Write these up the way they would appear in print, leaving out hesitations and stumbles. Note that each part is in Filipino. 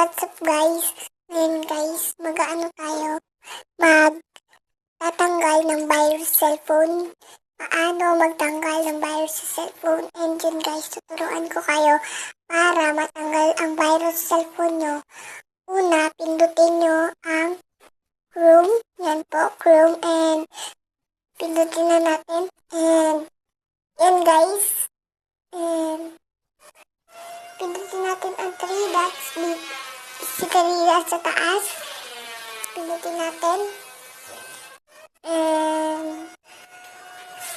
What's up guys? Ngayon guys, mag-ano tayo? Magtatanggal ng virus sa cellphone. Paano magtanggal ng virus sa cellphone? And yun guys, tuturuan ko kayo para matanggal ang virus sa cellphone nyo. Una, pindutin nyo ang Chrome. Yan po, Chrome. And pindutin na natin. And yan guys. And pindutin natin ang 3 dots dito. Si Karina sa taas. Pindutin natin. And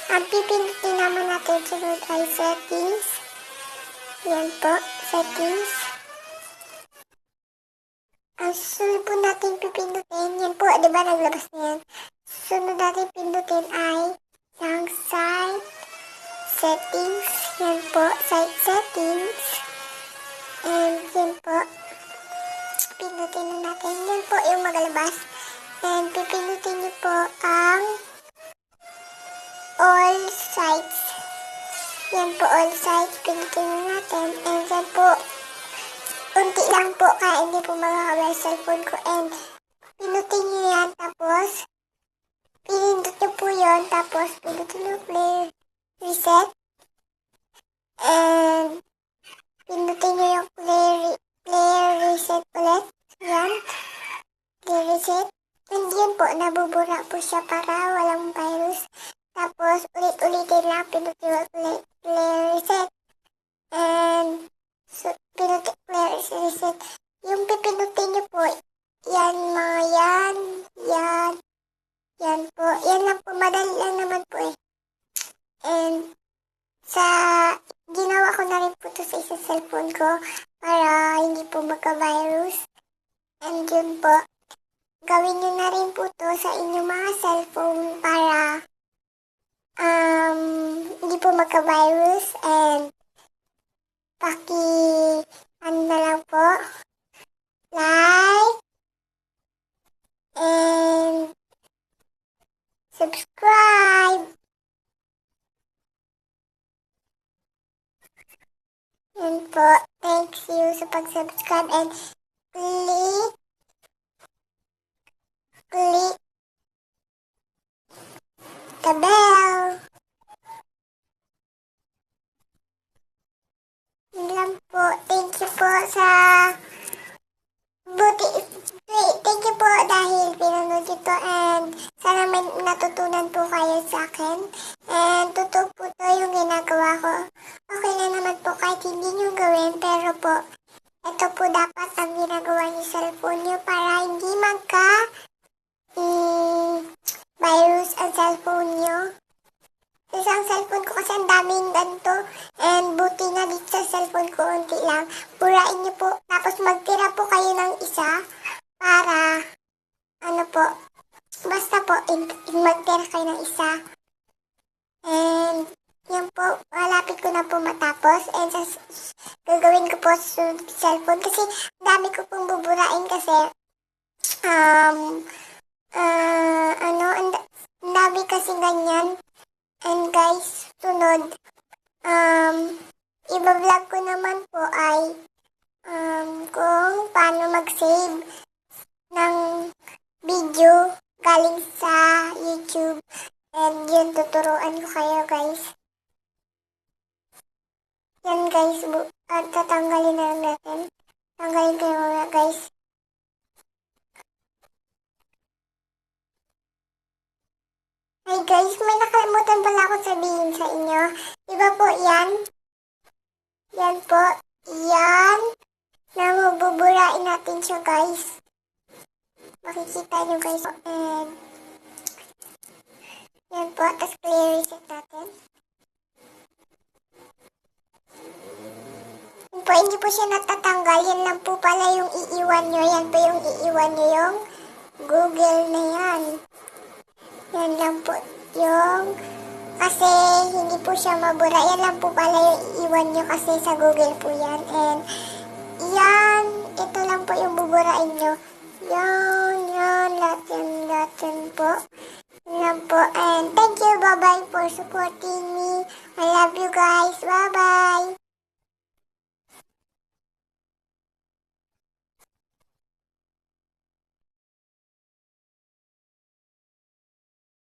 ang pipindutin naman natin sunod ay settings. Yan po, settings. Ang sunod po natin pipindutin, yan po, di ba naglabas na yan? Sunod natin pindutin ay yung site settings. Yan po, site settings. And yan po, pindutin na natin. Yan po yung magalabas. And pipindutin niyo po ang all sites. Yan po, all sites. Pindutin na natin. And yan po, unti lang po kaya hindi po magkakabay sa cellphone ko. And pindutin niyo yan. Tapos, pinindot niyo po yun. Tapos, pindutin niyo play reset. And pindutin niyo yung play reset ulit. Yan. Play reset. And yan po, nabubura po siya para walang virus. Tapos, ulit-ulitin lang, pindutin yung play reset. And, pindutin play reset. Yung pipindutin niyo po, yan mga yan po. Yan lang po, madali lang naman po eh. And, ginawa ko na rin po ito sa isang cellphone ko para hindi po magka-virus. And yun po, gawin nyo na rin po to sa inyong mga cellphone para hindi po magka-virus. And ano na lang po, like and subscribe. Yan po, thanks you sa pag-subscribe and click the bell. Yun lang po. Thank you po sa thank you po dahil pinanood ito and sana may natutunan po kayo sa akin. And totoo po to yung ginagawa ko. Okay na naman po kahit hindi nyo gawin, pero po ito po dapat ang ginagawa niyo sa cellphone nyo para hindi virus ang cellphone nyo. Sa isang cellphone ko kasi ang daming ganito. And buti na dito sa cellphone ko, unti lang. Burain nyo po. Tapos magtira po kayo ng isa para, basta po, magtira kayo ng isa. And, yan po, malapit ko na po matapos. And gagawin ko po sa cellphone kasi dami ko pong buburain kasi, ang dami kasi ganyan. And guys, sunod, iba-vlog ko naman po ay kung paano mag-save ng video galing sa YouTube. And yun, tuturuan ko kayo guys. Yan guys, tatanggalin na lang natin. Tanggalin kayo mga guys. Hi guys, may nakalimutan pala ako sabihin sa inyo. Diba po yan? Yan po. Yan. Na mabuburain natin siya guys. Makikita nyo guys. And yan po. Tapos clear reset natin. Yan po, hindi po siya natatanggal. Yan lang po pala yung iiwan nyo. Yan po yung iiwan nyo yung Google na yan. Yan lang po yung, kasi hindi po siya mabura. Yan lang po pala yung iiwan nyo kasi sa Google po yan. And yan, ito lang po yung buburain nyo. Yan, lahat po. Yan lang po. And thank you, bye-bye for supporting me. I love you guys. Bye-bye.